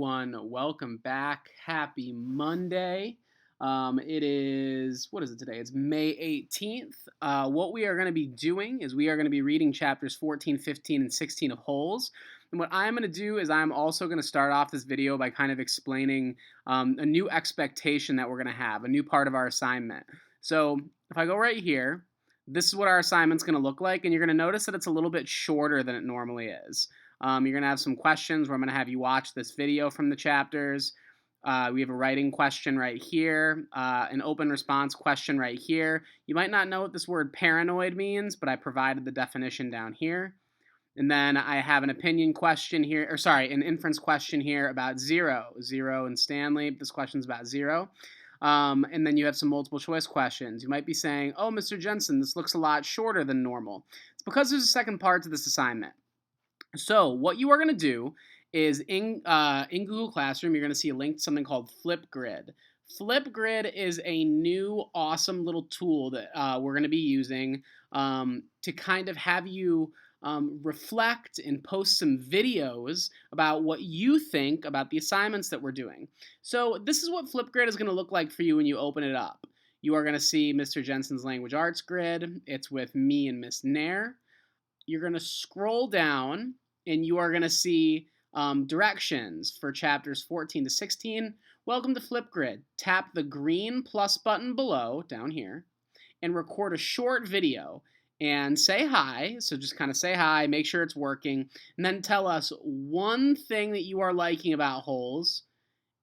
everyone. Welcome back. Happy Monday. It is, what is it today? It's May 18th. What we are going to be doing is we are going to be reading chapters 14, 15, and 16 of Holes. And what I'm going to do is I'm also going to start off this video by kind of explaining a new expectation that we're going to have, a new part of our assignment. So if I go right here, this is what our assignment's going to look like, and you're going to notice that it's a little bit shorter than it normally is. You're going to have some questions where I'm going to have you watch this video from the chapters. We have a writing question right here, an open response question right here. You might not know what this word paranoid means, but I provided the definition down here. And then I have an opinion question here, an inference question here about zero. Zero and Stanley, this question's about zero. And then you have some multiple choice questions. You might be saying, oh, Mr. Jensen, this looks a lot shorter than normal. It's because there's a second part to this assignment. So what you are going to do is in Google Classroom, you're going to see a link to something called Flipgrid. Flipgrid is a new awesome little tool that we're going to be using to kind of have you reflect and post some videos about what you think about the assignments that we're doing. So this is what Flipgrid is going to look like for you when you open it up. You are going to see Mr. Jensen's Language Arts grid. It's with me and Miss Nair. You're going to scroll down and you are going to see directions for chapters 14 to 16. Welcome to Flipgrid. Tap the green plus button below, down here, and record a short video and say hi. So just kind of say hi, make sure it's working, and then tell us one thing that you are liking about Holes,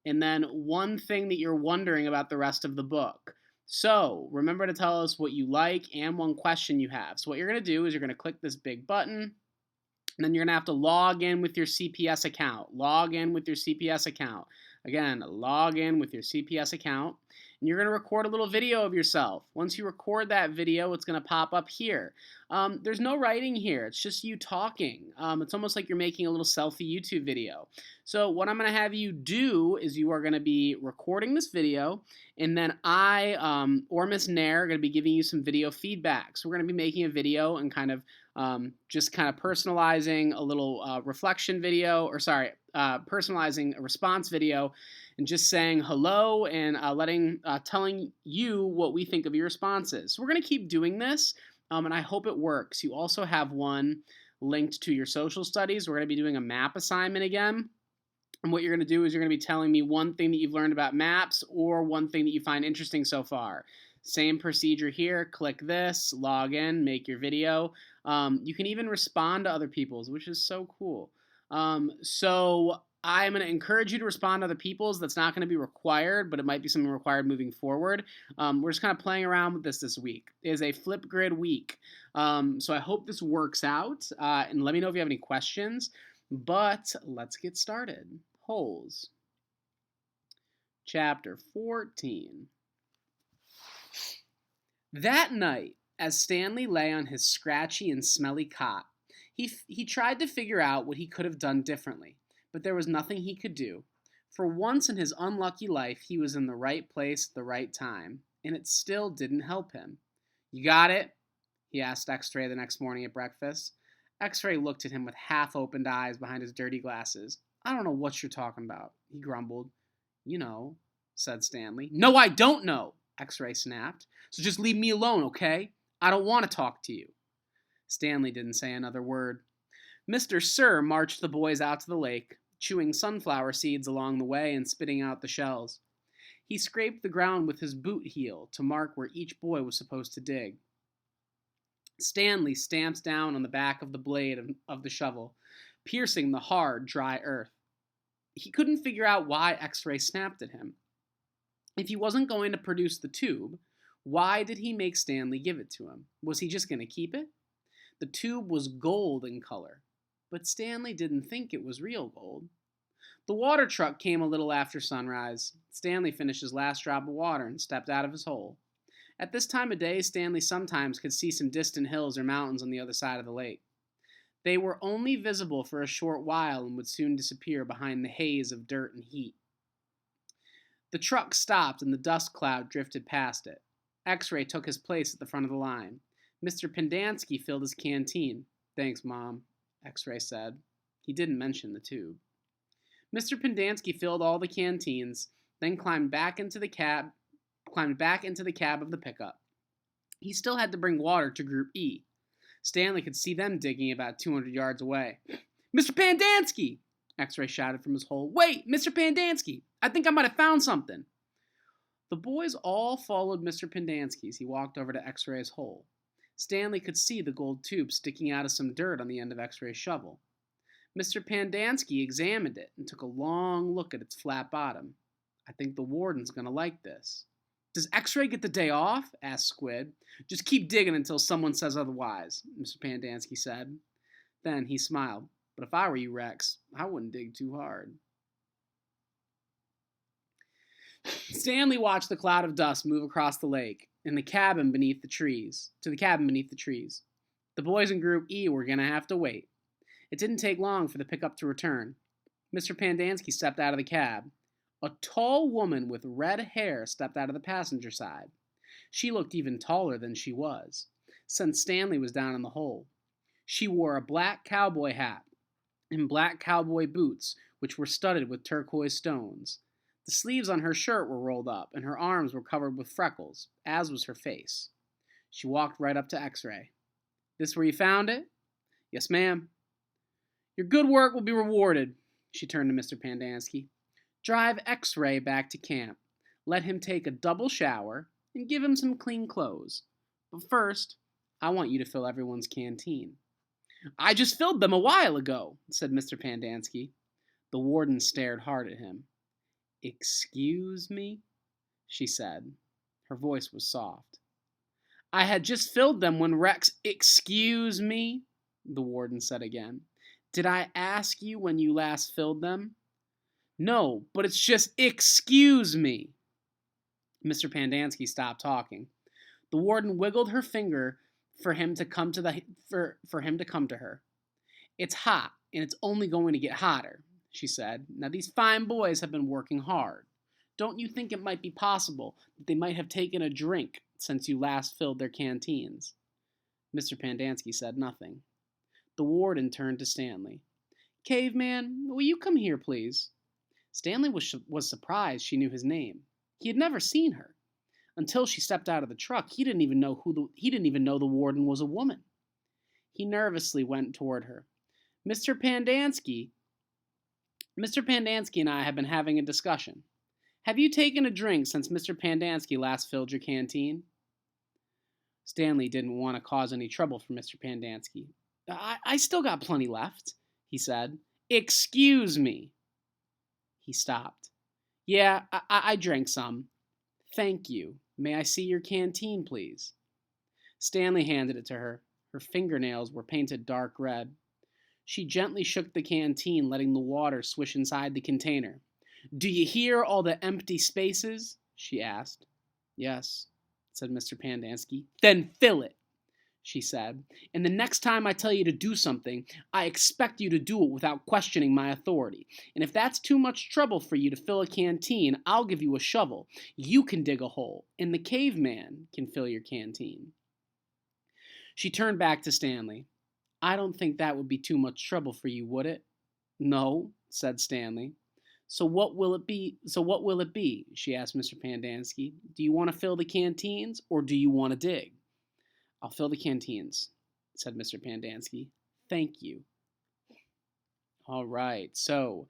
and then one thing that you're wondering about the rest of the book. So remember to tell us what you like and one question you have. So what you're going to do is you're going to click this big button, and then you're going to have to log in with your CPS account. Log in with your CPS account. Again, log in with your CPS account. And you're going to record a little video of yourself. Once you record that video, it's going to pop up here. There's no writing here. It's just you talking. It's almost like you're making a little selfie YouTube video. So what I'm going to have you do is you are going to be recording this video, and then I or Miss Nair are going to be giving you some video feedback. So we're going to be making a video and kind of just kind of personalizing a little reflection video, personalizing a response video, and just saying hello and telling you what we think of your responses. So we're going to keep doing this, and I hope it works. You also have one linked to your social studies. We're going to be doing a map assignment again. And what you're going to do is you're going to be telling me one thing that you've learned about maps or one thing that you find interesting so far. Same procedure here. Click this, log in, make your video. You can even respond to other people's, which is so cool. So I'm going to encourage you to respond to other people's. That's not going to be required, but it might be something required moving forward. We're just kind of playing around with this week. It is a Flipgrid week. So I hope this works out, and let me know if you have any questions. But let's get started. Holes. Chapter 14. That night, as Stanley lay on his scratchy and smelly cot, he tried to figure out what he could have done differently, but there was nothing he could do. For once in his unlucky life, he was in the right place at the right time, and it still didn't help him. You got it? He asked X-Ray the next morning at breakfast. X-Ray looked at him with half-opened eyes behind his dirty glasses. I don't know what you're talking about, he grumbled. You know, said Stanley. No, I don't know, X-Ray snapped. So just leave me alone, okay? I don't want to talk to you. Stanley didn't say another word. Mr. Sir marched the boys out to the lake, chewing sunflower seeds along the way and spitting out the shells. He scraped the ground with his boot heel to mark where each boy was supposed to dig. Stanley stamped down on the back of the blade of the shovel, piercing the hard, dry earth. He couldn't figure out why X-Ray snapped at him. If he wasn't going to produce the tube, why did he make Stanley give it to him? Was he just going to keep it? The tube was gold in color, but Stanley didn't think it was real gold. The water truck came a little after sunrise. Stanley finished his last drop of water and stepped out of his hole. At this time of day, Stanley sometimes could see some distant hills or mountains on the other side of the lake. They were only visible for a short while and would soon disappear behind the haze of dirt and heat. The truck stopped and the dust cloud drifted past it. X-Ray took his place at the front of the line. Mr. Pendanski filled his canteen. Thanks, Mom, X-Ray said. He didn't mention the tube. Mr. Pendanski filled all the canteens, then climbed back into the cab of the pickup. He still had to bring water to Group E. Stanley could see them digging about 200 yards away. Mr. Pendanski! X-Ray shouted from his hole. Wait, Mr. Pendanski! I think I might have found something. The boys all followed Mr. Pendanski as he walked over to X-Ray's hole. Stanley could see the gold tube sticking out of some dirt on the end of X-Ray's shovel. Mr. Pendanski examined it and took a long look at its flat bottom. I think the warden's going to like this. Does X-Ray get the day off? Asked Squid. Just keep digging until someone says otherwise, Mr. Pendanski said. Then he smiled. But if I were you, Rex, I wouldn't dig too hard. Stanley watched the cloud of dust move across the lake to the cabin beneath the trees. The boys in Group E were going to have to wait. It didn't take long for the pickup to return. Mr. Pendanski stepped out of the cab. A tall woman with red hair stepped out of the passenger side. She looked even taller than she was, since Stanley was down in the hole. She wore a black cowboy hat and black cowboy boots, which were studded with turquoise stones. The sleeves on her shirt were rolled up, and her arms were covered with freckles, as was her face. She walked right up to X-Ray. This where you found it? Yes, ma'am. Your good work will be rewarded, she turned to Mr. Pendanski. Drive X-Ray back to camp. Let him take a double shower and give him some clean clothes. But first, I want you to fill everyone's canteen. I just filled them a while ago, said Mr. Pendanski. The warden stared hard at him. Excuse me? She said. Her voice was soft. I had just filled them when Rex... Excuse me? The warden said again. Did I ask you when you last filled them? No, but it's just excuse me. Mr. Pendanski stopped talking. The warden wiggled her finger for him to come to her. It's hot, and it's only going to get hotter, she said. Now these fine boys have been working hard. Don't you think it might be possible that they might have taken a drink since you last filled their canteens? Mr. Pendanski said nothing. The warden turned to Stanley. Caveman, will you come here, please? Stanley was surprised she knew his name. He had never seen her. Until she stepped out of the truck, he didn't even know the warden was a woman. He nervously went toward her. Mr. Pendanski and I have been having a discussion. Have you taken a drink since Mr. Pendanski last filled your canteen? Stanley didn't want to cause any trouble for Mr. Pendanski. I still got plenty left, he said. Excuse me. He stopped. Yeah, I drank some. Thank you. May I see your canteen, please? Stanley handed it to her. Her fingernails were painted dark red. She gently shook the canteen, letting the water swish inside the container. Do you hear all the empty spaces? She asked. Yes, said Mr. Pendanski. Then fill it, she said. And the next time I tell you to do something, I expect you to do it without questioning my authority. And if that's too much trouble for you to fill a canteen, I'll give you a shovel. You can dig a hole, and the caveman can fill your canteen. She turned back to Stanley. I don't think that would be too much trouble for you, would it? No, said Stanley. So what will it be? She asked Mr. Pendanski. Do you want to fill the canteens, or do you want to dig? I'll fill the canteens, said Mr. Pendanski. Thank you. All right, so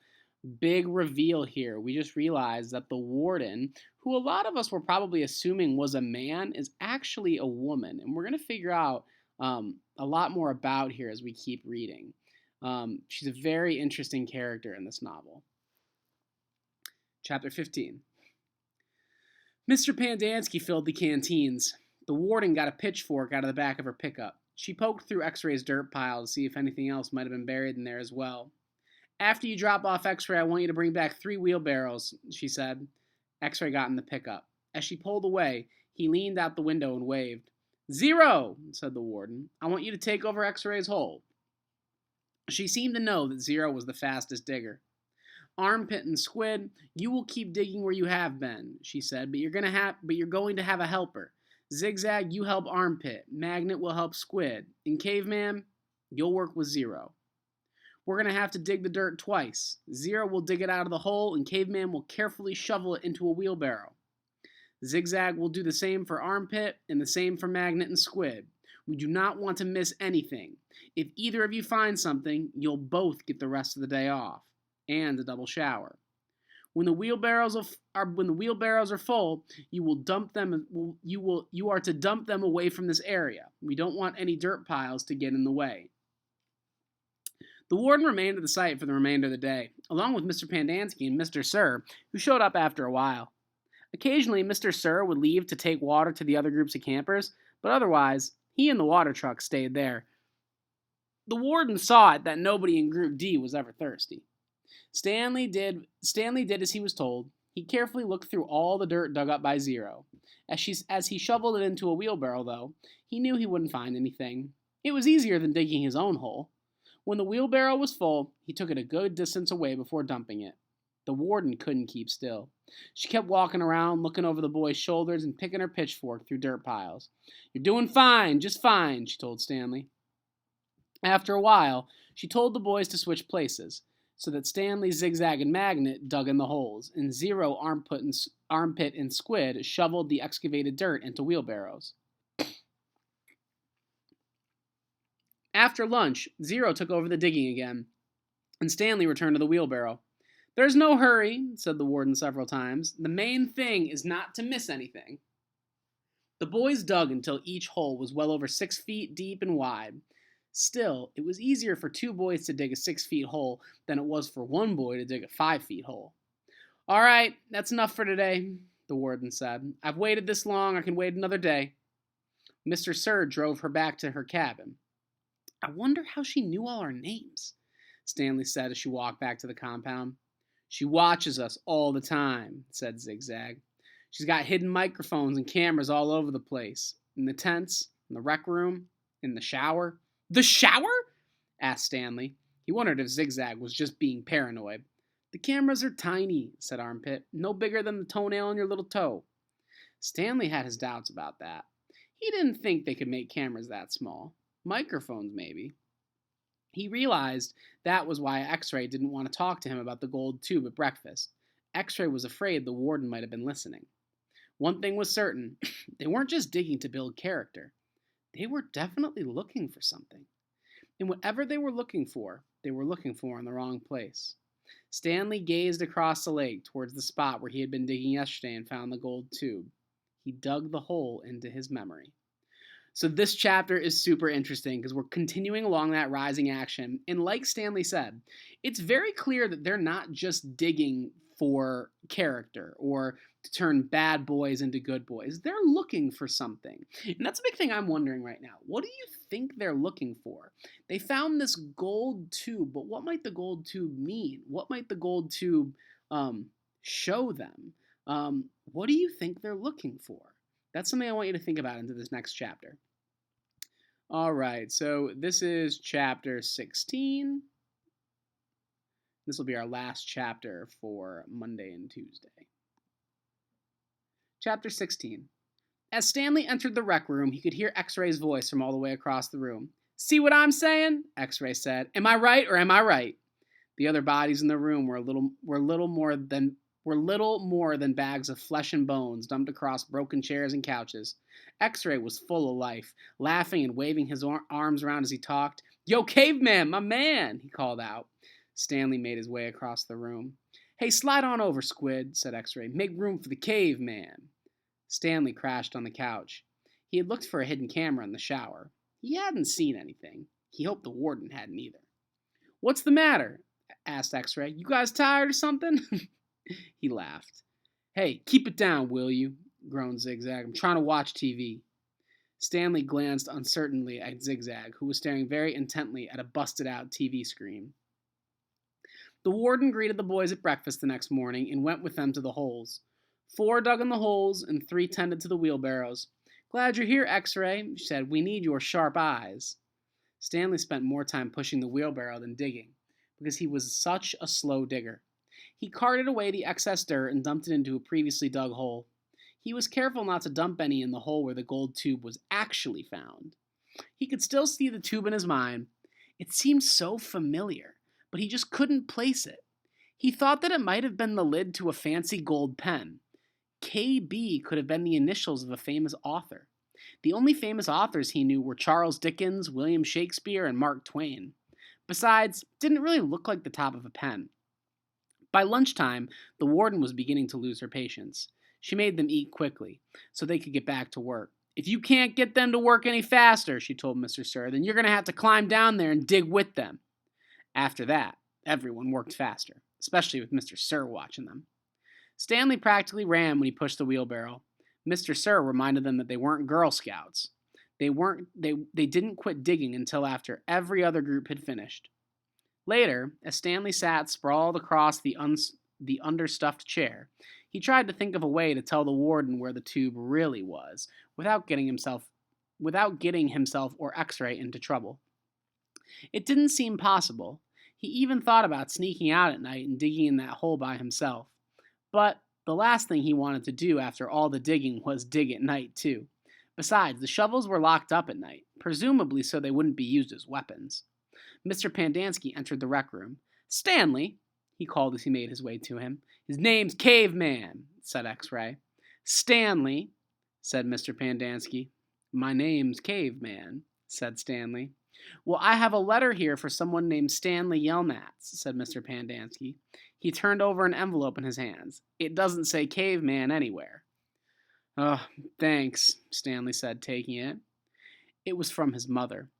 big reveal here. We just realized that the warden, who a lot of us were probably assuming was a man, is actually a woman. And we're going to figure out a lot more about her as we keep reading. She's a very interesting character in this novel. Chapter 15. Mr. Pendanski filled the canteens. The warden got a pitchfork out of the back of her pickup. She poked through X-Ray's dirt pile to see if anything else might have been buried in there as well. After you drop off X-Ray, I want you to bring back 3 wheelbarrows, she said. X-Ray got in the pickup. As she pulled away, he leaned out the window and waved. 0, said the warden. I want you to take over X-Ray's hole. She seemed to know that 0 was the fastest digger. Armpit and Squid, you will keep digging where you have been, she said, but you're going to have a helper. Zigzag, you help Armpit. Magnet will help Squid. And Caveman, you'll work with 0. We're going to have to dig the dirt twice. Zero will dig it out of the hole, and Caveman will carefully shovel it into a wheelbarrow. Zigzag will do the same for Armpit, and the same for Magnet and Squid. We do not want to miss anything. If either of you find something, you'll both get the rest of the day off, and a double shower. When the wheelbarrows are full, you are to dump them away from this area. We don't want any dirt piles to get in the way. The warden remained at the site for the remainder of the day, along with Mr. Pandansky and Mr. Sir, who showed up after a while. Occasionally, Mr. Sir would leave to take water to the other groups of campers, but otherwise, he and the water truck stayed there. The warden saw it that nobody in Group D was ever thirsty. Stanley did as he was told. He carefully looked through all the dirt dug up by Zero. As he shoveled it into a wheelbarrow, though, he knew he wouldn't find anything. It was easier than digging his own hole. When the wheelbarrow was full, he took it a good distance away before dumping it. The warden couldn't keep still. She kept walking around, looking over the boy's shoulders and picking her pitchfork through dirt piles. "You're doing fine, just fine," she told Stanley. After a while, she told the boys to switch places, so that Stanley, Zigzag, and Magnet dug in the holes, and Zero, Armpit, and Squid shoveled the excavated dirt into wheelbarrows. After lunch, Zero took over the digging again, and Stanley returned to the wheelbarrow. "There's no hurry," said the warden several times. "The main thing is not to miss anything." The boys dug until each hole was well over 6 feet deep and wide. Still, it was easier for 2 boys to dig a 6-foot hole than it was for 1 boy to dig a 5-foot hole. "All right, that's enough for today," the warden said. "I've waited this long, I can wait another day." Mr. Sir drove her back to her cabin. "I wonder how she knew all our names," Stanley said as she walked back to the compound. "She watches us all the time," said Zigzag. "She's got hidden microphones and cameras all over the place. In the tents, in the rec room, in the shower." "The shower?" asked Stanley. He wondered if Zigzag was just being paranoid. "The cameras are tiny," said Armpit. "No bigger than the toenail on your little toe." Stanley had his doubts about that. He didn't think they could make cameras that small. Microphones, maybe. He realized that was why X-Ray didn't want to talk to him about the gold tube at breakfast. X-Ray was afraid the warden might have been listening. One thing was certain. They weren't just digging to build character. They were definitely looking for something. And whatever they were looking for in the wrong place. Stanley gazed across the lake towards the spot where he had been digging yesterday and found the gold tube. He dug the hole into his memory. So this chapter is super interesting because we're continuing along that rising action. And like Stanley said, it's very clear that they're not just digging for character or to turn bad boys into good boys. They're looking for something. And that's a big thing I'm wondering right now. What do you think they're looking for? They found this gold tube, but what might the gold tube mean? What might the gold tube show them? What do you think they're looking for? That's something I want you to think about into this next chapter. All right, so this is chapter 16. This will be our last chapter for Monday and Tuesday. Chapter 16. As Stanley entered the rec room, he could hear X-Ray's voice from all the way across the room. "See what I'm saying?" X-Ray said. "Am I right or am I right?" The other bodies in the room were little more than bags of flesh and bones dumped across broken chairs and couches. X-Ray was full of life, laughing and waving his arms around as he talked. "Yo, Caveman, my man," he called out. Stanley made his way across the room. "Hey, slide on over, Squid," said X-Ray. "Make room for the Caveman." Stanley crashed on the couch. He had looked for a hidden camera in the shower. He hadn't seen anything. He hoped the warden hadn't either. "What's the matter?" asked X-Ray. "You guys tired or something?" He laughed. "Hey, keep it down, will you?" groaned Zigzag. "I'm trying to watch TV." Stanley glanced uncertainly at Zigzag, who was staring very intently at a busted-out TV screen. The warden greeted the boys at breakfast the next morning and went with them to the holes. 4 dug in the holes and 3 tended to the wheelbarrows. "Glad you're here, X-Ray," she said. "We need your sharp eyes." Stanley spent more time pushing the wheelbarrow than digging, because he was such a slow digger. He carted away the excess dirt and dumped it into a previously dug hole. He was careful not to dump any in the hole where the gold tube was actually found. He could still see the tube in his mind. It seemed so familiar, but he just couldn't place it. He thought that it might have been the lid to a fancy gold pen. KB could have been the initials of a famous author. The only famous authors he knew were Charles Dickens, William Shakespeare, and Mark Twain. Besides, it didn't really look like the top of a pen. By lunchtime, the warden was beginning to lose her patience. She made them eat quickly, so they could get back to work. "If you can't get them to work any faster," she told Mr. Sir, "then you're going to have to climb down there and dig with them." After that, everyone worked faster, especially with Mr. Sir watching them. Stanley practically ran when he pushed the wheelbarrow. Mr. Sir reminded them that they weren't Girl Scouts. They didn't quit digging until after every other group had finished. Later, as Stanley sat sprawled across the understuffed chair, he tried to think of a way to tell the warden where the tube really was, without getting himself or X-ray into trouble. It didn't seem possible. He even thought about sneaking out at night and digging in that hole by himself. But the last thing he wanted to do after all the digging was dig at night, too. Besides, the shovels were locked up at night, presumably so they wouldn't be used as weapons. Mr. Pandansky entered the rec room. "Stanley," he called as he made his way to him. "His name's Caveman," said X-Ray. "Stanley," said Mr. Pandansky. "My name's Caveman," said Stanley. "Well, I have a letter here for someone named Stanley Yelnats," said Mr. Pandansky. He turned over an envelope in his hands. "It doesn't say Caveman anywhere." "Oh, thanks," Stanley said, taking it. It was from his mother.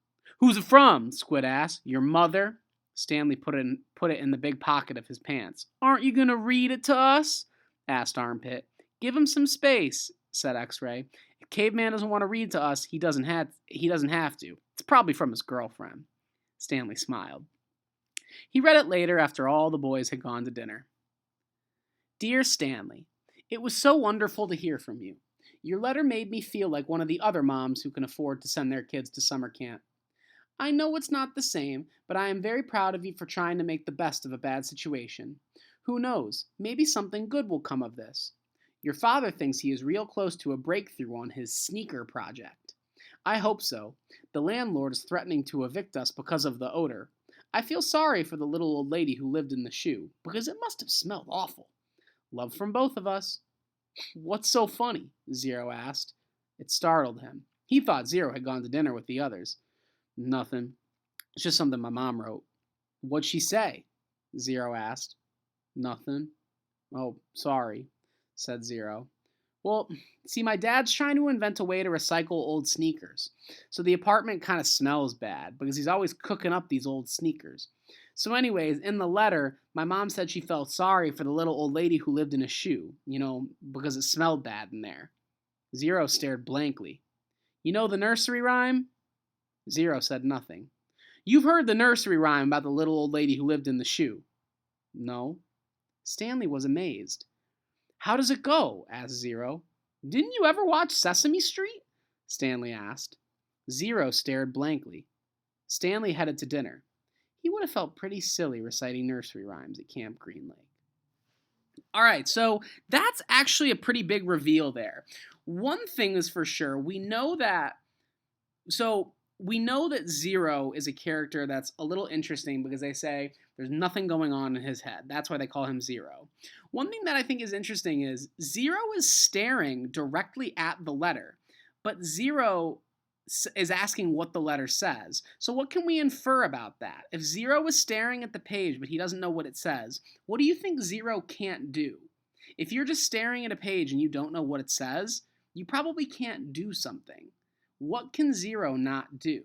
"Who's it from?" Squid asked. "Your mother?" Stanley put it in the big pocket of his pants. "Aren't you going to read it to us?" asked Armpit. "Give him some space," said X-Ray. "If Caveman doesn't want to read to us, he doesn't have to. It's probably from his girlfriend." Stanley smiled. He read it later after all the boys had gone to dinner. "Dear Stanley, it was so wonderful to hear from you. Your letter made me feel like one of the other moms who can afford to send their kids to summer camp. I know it's not the same, but I am very proud of you for trying to make the best of a bad situation. Who knows, maybe something good will come of this. Your father thinks he is real close to a breakthrough on his sneaker project. I hope so. The landlord is threatening to evict us because of the odor. I feel sorry for the little old lady who lived in the shoe, because it must have smelled awful. Love from both of us." "What's so funny?" Zero asked. It startled him. He thought Zero had gone to dinner with the others. "Nothing. It's just something my mom wrote." "What'd she say?" Zero asked. "Nothing." "Oh, sorry," said Zero. "Well, see, my dad's trying to invent a way to recycle old sneakers. So the apartment kind of smells bad because he's always cooking up these old sneakers. So anyways, in the letter, my mom said she felt sorry for the little old lady who lived in a shoe, because it smelled bad in there." Zero stared blankly. "You know the nursery rhyme?" Zero said nothing. "You've heard the nursery rhyme about the little old lady who lived in the shoe?" "No." Stanley was amazed. "How does it go?" asked Zero. "Didn't you ever watch Sesame Street?" Stanley asked. Zero stared blankly. Stanley headed to dinner. He would have felt pretty silly reciting nursery rhymes at Camp Green Lake. All right, so that's actually a pretty big reveal there. One thing is for sure, we know that Zero is a character that's a little interesting because they say there's nothing going on in his head. That's why they call him Zero. One thing that I think is interesting is Zero is staring directly at the letter, but Zero is asking what the letter says. So what can we infer about that? If Zero is staring at the page but he doesn't know what it says, what do you think Zero can't do? If you're just staring at a page and you don't know what it says, you probably can't do something. What can Zero not do?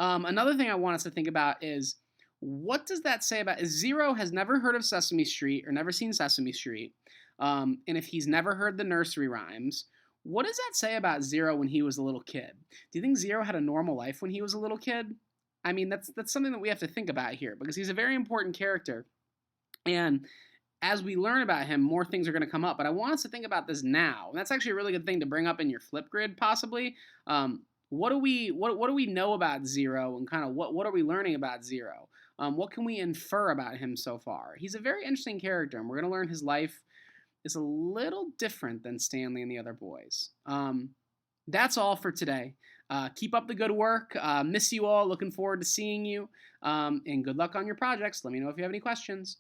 Another thing I want us to think about is, what does that say about, if Zero has never heard of Sesame Street or never seen Sesame Street, and if he's never heard the nursery rhymes, what does that say about Zero when he was a little kid? Do you think Zero had a normal life when he was a little kid? I mean, that's something that we have to think about here, because he's a very important character, and as we learn about him, more things are going to come up. But I want us to think about this now. And that's actually a really good thing to bring up in your flip grid, possibly. What do we know about Zero, and kind of what are we learning about Zero? What can we infer about him so far? He's a very interesting character, and we're going to learn his life is a little different than Stanley and the other boys. That's all for today. Keep up the good work. Miss you all. Looking forward to seeing you. And good luck on your projects. Let me know if you have any questions.